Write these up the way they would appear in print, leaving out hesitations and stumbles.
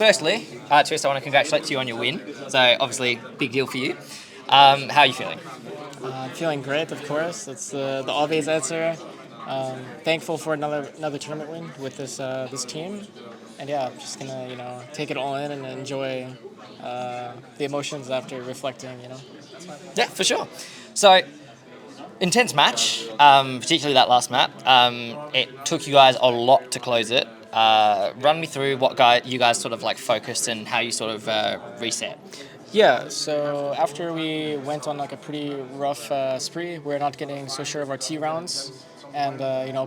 Firstly, Twistzz, I want to congratulate you on your win. So obviously, big deal for you. How are you feeling? Feeling great, of course. That's the obvious answer. Thankful for another tournament win with this team, and yeah, I'm just gonna take it all in and enjoy the emotions after reflecting. Yeah, for sure. So intense match, particularly that last map. It took you guys a lot to close it. Run me through what you guys sort of like focused and how you sort of reset. Yeah, so after we went on like a pretty rough spree, we're not getting so sure of our T rounds, and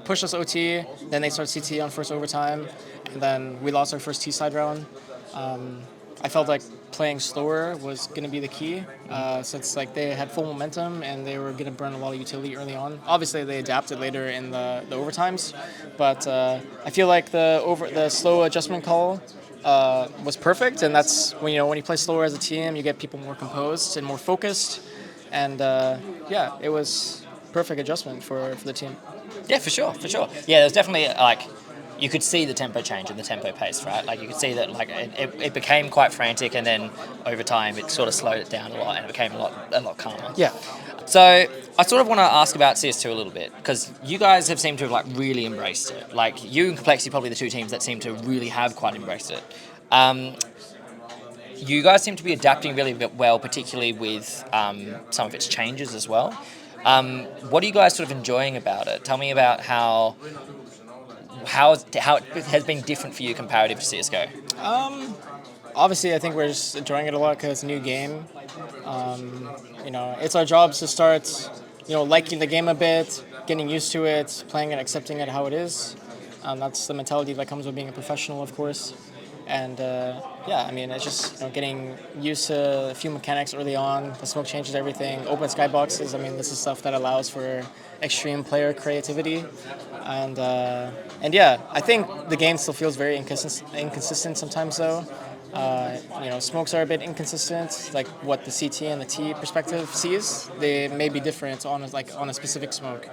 pushed us OT. Then they start CT on first overtime, and then we lost our first T side round. I felt like playing slower was going to be the key, since like they had full momentum and they were going to burn a lot of utility early on. Obviously, they adapted later in the overtimes, but I feel like the slow adjustment call was perfect, and that's when you play slower as a team, you get people more composed and more focused, and yeah, it was perfect adjustment for the team. Yeah, for sure, for sure. Yeah, there's definitely like you could see the tempo change and the tempo pace, right? Like you could see that like it became quite frantic, and then over time it sort of slowed it down a lot, and it became a lot calmer. Yeah. So I sort of want to ask about CS2 a little bit, because you guys have seemed to have like really embraced it. Like you and Complexity are probably the two teams that seem to really have quite embraced it. You guys seem to be adapting really well, particularly with some of its changes as well. What are you guys sort of enjoying about it? Tell me about how it has been different for you comparative to CS:GO. Obviously, I think we're just enjoying it a lot because it's a new game. It's our jobs to start, liking the game a bit, getting used to it, playing it, accepting it how it is. That's the mentality that comes with being a professional, of course. And yeah, I mean, it's just getting used to a few mechanics early on. The smoke changes everything. Open skyboxes. I mean, this is stuff that allows for extreme player creativity. And yeah, I think the game still feels very inconsistent sometimes, though. Smokes are a bit inconsistent, like what the CT and the T perspective sees. They may be different on a specific smoke.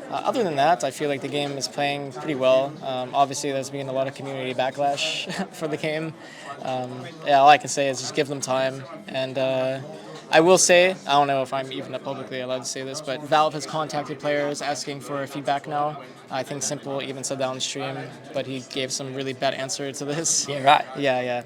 Other than that, I feel like the game is playing pretty well. Obviously, there's been a lot of community backlash for the game. Yeah, all I can say is just give them time. And I will say, I don't know if I'm even publicly allowed to say this, but Valve has contacted players asking for feedback now. I think Simple even said that on stream, but he gave some really bad answer to this. Yeah, right. Yeah.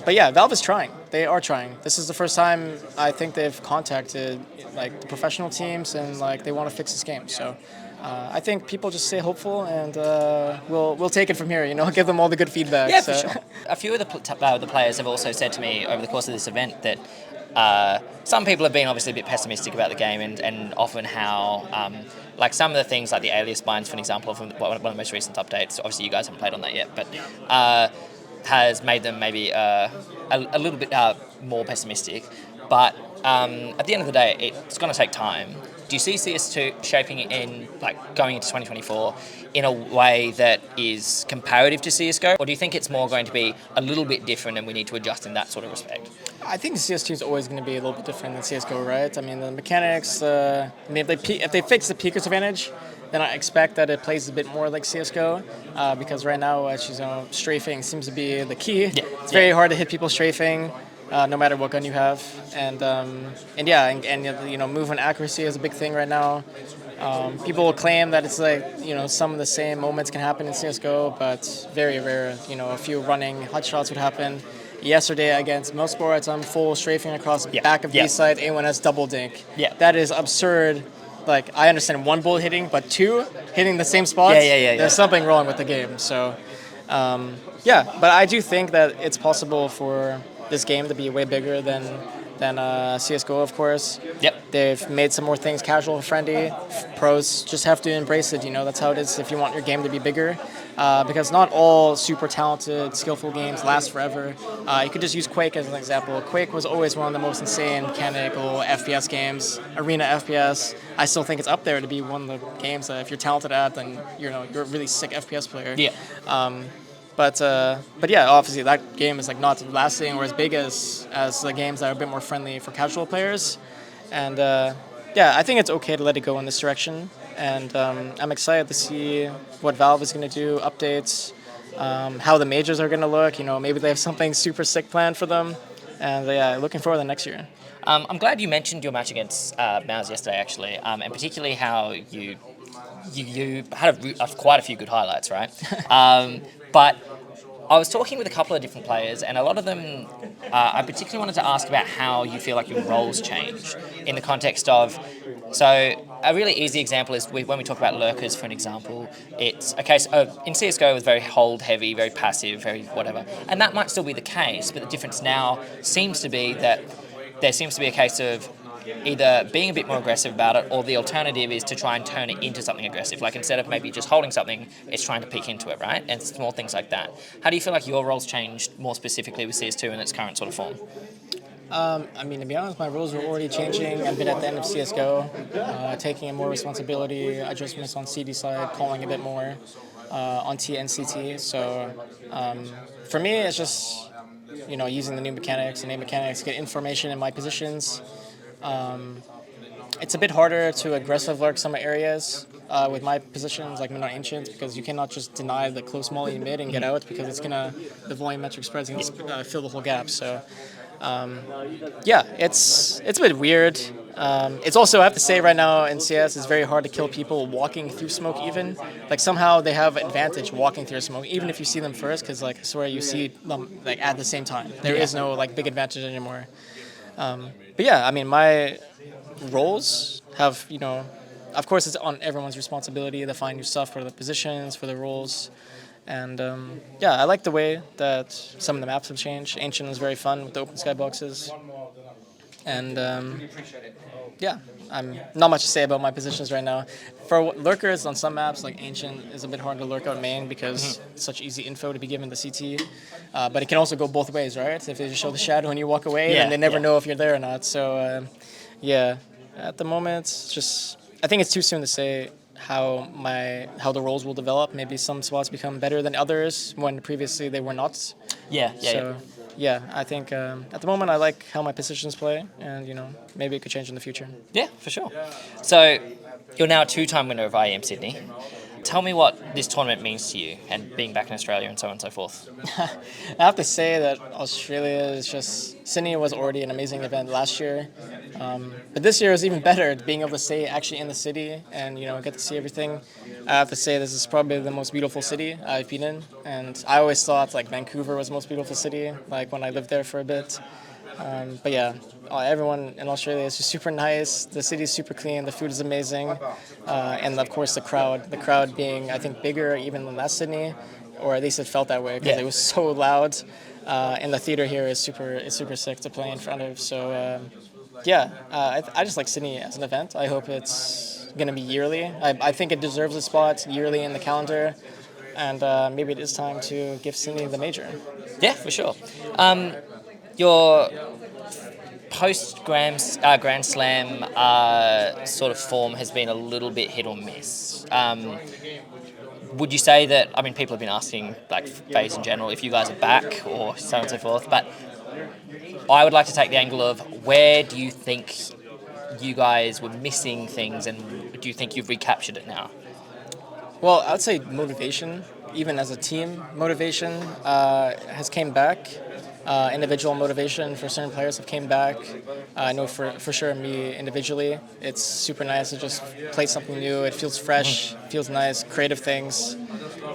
But yeah, Valve is trying. They are trying. This is the first time I think they've contacted like the professional teams, and like they want to fix this game. So I think people just stay hopeful, and we'll take it from here. Give them all the good feedback. Yeah, for sure. A few of the players have also said to me over the course of this event that some people have been obviously a bit pessimistic about the game, and often how like some of the things like the alias binds, for an example, from one of the most recent updates. Obviously, you guys haven't played on that yet, but has made them maybe a little bit more pessimistic. But at the end of the day, it's going to take time. Do you see CS2 shaping in, like, going into 2024 in a way that is comparative to CSGO? Or do you think it's more going to be a little bit different and we need to adjust in that sort of respect? I think CS2 is always going to be a little bit different than CSGO, right? I mean, the mechanics, if they fix the peak disadvantage, then I expect that it plays a bit more like CSGO, because right now, as you know, strafing seems to be the key. Yeah. It's very hard to hit people strafing. No matter what gun you have, and movement accuracy is a big thing right now. People will claim that it's like some of the same moments can happen in CS:GO, but very rare. A few running hot shots would happen. Yesterday against most sports, I'm full strafing across the back of B side. A1 has double dink. Yeah, that is absurd. Like, I understand one bullet hitting, but two hitting the same spot. Yeah. There's something wrong with the game. So, but I do think that it's possible for this game to be way bigger than CS:GO, of course. Yep. They've made some more things casual friendly. Pros just have to embrace it. That's how it is if you want your game to be bigger. Because not all super talented, skillful games last forever. You could just use Quake as an example. Quake was always one of the most insane mechanical FPS games, arena FPS. I still think it's up there to be one of the games that if you're talented at, then you're a really sick FPS player. Yeah. But yeah, obviously that game is like not lasting or as big as the games that are a bit more friendly for casual players, and yeah, I think it's okay to let it go in this direction, and I'm excited to see what Valve is going to do, updates, how the majors are going to look. Maybe they have something super sick planned for them. And yeah, looking forward to next year. I'm glad you mentioned your match against Mouse yesterday, actually, and particularly how you had quite a few good highlights, right? But I was talking with a couple of different players, and a lot of them, I particularly wanted to ask about how you feel like your roles change in the context of. So a really easy example is when we talk about lurkers, for an example, it's a case of in CS:GO it was very hold heavy, very passive, very whatever, and that might still be the case, but the difference now seems to be that there seems to be a case of either being a bit more aggressive about it, or the alternative is to try and turn it into something aggressive. Like instead of maybe just holding something, it's trying to peek into it, right? And small things like that. How do you feel like your roles changed more specifically with CS2 in its current sort of form? To be honest, my roles were already changing. I've been at the end of CS:GO, taking in more responsibility, adjustments on CD side, calling a bit more on T and CT. So for me, it's just using the new mechanics and A mechanics, get information in my positions. It's a bit harder to aggressive lurk some areas with my positions, like Midnight Ancient, because you cannot just deny the close molly mid and get out, because the volumetric spreads gonna fill the whole gap. So yeah, it's a bit weird. It's also, I have to say, right now in CS, it's very hard to kill people walking through smoke. Even like somehow they have advantage walking through smoke, even if you see them first, because like I swear you see them like at the same time. There is no like big advantage anymore. But yeah, my roles have, of course, it's on everyone's responsibility to find new stuff for the positions, for the roles. And yeah, I like the way that some of the maps have changed. Ancient was very fun with the open skyboxes. And yeah, I'm not much to say about my positions right now. For lurkers on some maps, like Ancient is a bit hard to lurk out main because it's such easy info to be given to CT. But it can also go both ways, right? If they just show the shadow and you walk away, then they never know if you're there or not. So yeah, at the moment, I think it's too soon to say how the roles will develop. Maybe some spots become better than others when previously they were not. Yeah, I think at the moment I like how my positions play, and maybe it could change in the future. Yeah, for sure. So you're now a two-time winner of IEM Sydney. Tell me what this tournament means to you, and being back in Australia and so on and so forth. I have to say that Sydney was already an amazing event last year, but this year is even better, being able to stay actually in the city and get to see everything. I have to say this is probably the most beautiful city I've been in, and I always thought like Vancouver was the most beautiful city, like when I lived there for a bit. But yeah, everyone in Australia is just super nice. The city is super clean. The food is amazing, and of course the crowd. The crowd being, I think, bigger even than last Sydney, or at least it felt that way because it was so loud. And the theater here is super sick to play in front of. So yeah, I just like Sydney as an event. I hope it's gonna be yearly. I think it deserves a spot yearly in the calendar, and maybe it is time to give Sydney the major. Yeah, for sure. Your post-Grand Slam sort of form has been a little bit hit or miss. Would you say that, people have been asking, like FaZe in general, if you guys are back or so on and so forth, but I would like to take the angle of where do you think you guys were missing things, and do you think you've recaptured it now? Well, I would say motivation, even as a team, motivation has came back. Individual motivation for certain players have came back. I know for sure me individually, it's super nice to just play something new. It feels fresh, feels nice, creative things,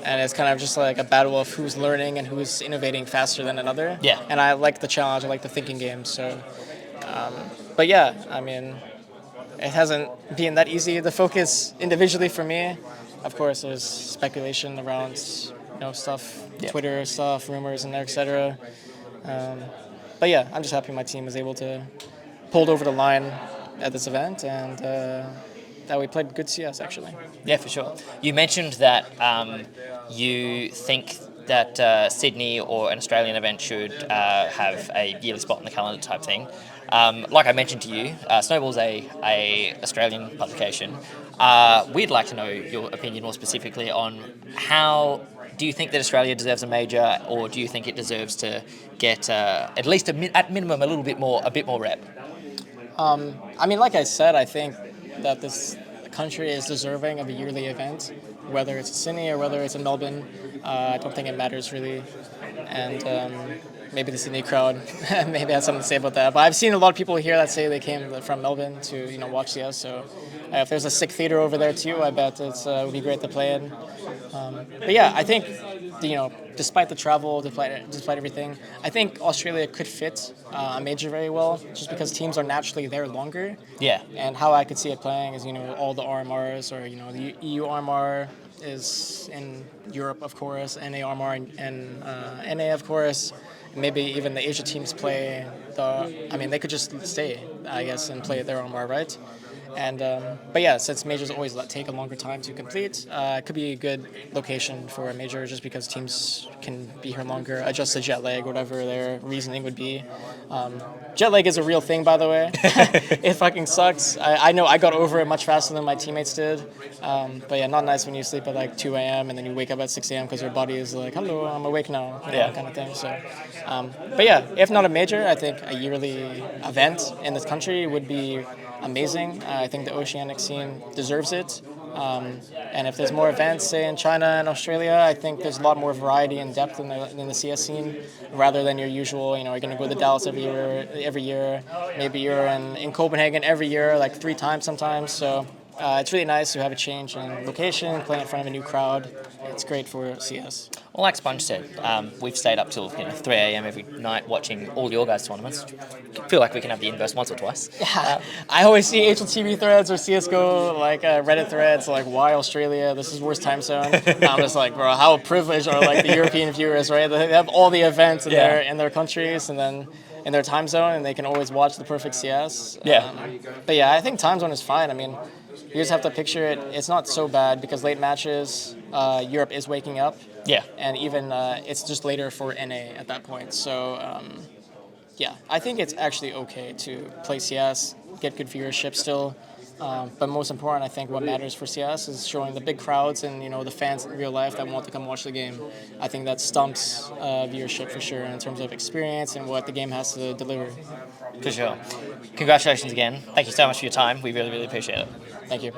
and it's kind of just like a battle of who's learning and who's innovating faster than another. Yeah. And I like the challenge. I like the thinking game. So, but yeah, it hasn't been that easy to focus individually for me. Of course, there's speculation around stuff, Twitter stuff, rumors, and etc. But yeah, I'm just happy my team was able to pull over the line at this event, and that we played good CS actually. Yeah, for sure. You mentioned that you think that Sydney or an Australian event should have a yearly spot in the calendar type thing. Like I mentioned to you, Snowball's a Australian publication. We'd like to know your opinion more specifically on how. Do you think that Australia deserves a major, or do you think it deserves to get at least at minimum a bit more rep? Like I said, I think that this country is deserving of a yearly event, whether it's in Sydney or whether it's in Melbourne. I don't think it matters really. And maybe the Sydney crowd maybe has something to say about that. But I've seen a lot of people here that say they came from Melbourne to watch CS. So if there's a sick theater over there too, I bet it would be great to play in. But yeah, I think despite the travel, despite everything, I think Australia could fit a major very well, just because teams are naturally there longer. Yeah. And how I could see it playing is all the RMRs or the EU RMR is in Europe, of course, NA RMR and NA, of course. Maybe even the Asia teams play they could just stay, I guess, and play their RMR, right? And but yeah, since majors always take a longer time to complete, it could be a good location for a major, just because teams can be here longer, adjust the jet lag, whatever their reasoning would be. Jet lag is a real thing, by the way. It fucking sucks. I know I got over it much faster than my teammates did. But yeah, not nice when you sleep at like 2 a.m. and then you wake up at 6 a.m. because your body is like, hello, I'm awake now, kind of thing. So, but yeah, if not a major, I think a yearly event in this country would be amazing. I think the oceanic scene deserves it. And if there's more events, say in China and Australia, I think there's a lot more variety and depth in the CS scene, rather than your usual, you're going to go to Dallas every year. Maybe you're in Copenhagen every year, like 3 times sometimes. So it's really nice to have a change in location, play in front of a new crowd. It's great for CS. Well, like Sponge said, we've stayed up till 3 a.m. every night watching all your guys' tournaments. I feel like we can have the inverse once or twice. Yeah, I always see HLTV threads or CSGO Reddit threads like, why Australia? This is worst time zone. And I'm just like, bro, how privileged are the European viewers, right? They have all the events in their countries and then in their time zone, and they can always watch the perfect CS. Yeah. But yeah, I think time zone is fine. I mean, you just have to picture it. It's not so bad because late matches, Europe is waking up. Yeah. And even it's just later for NA at that point. So, yeah, I think it's actually okay to play CS, get good viewership still. But most important, I think what matters for CS is showing the big crowds and, the fans in real life that want to come watch the game. I think that stumps viewership for sure in terms of experience and what the game has to deliver. For sure. Congratulations again. Thank you so much for your time. We really, really appreciate it. Thank you.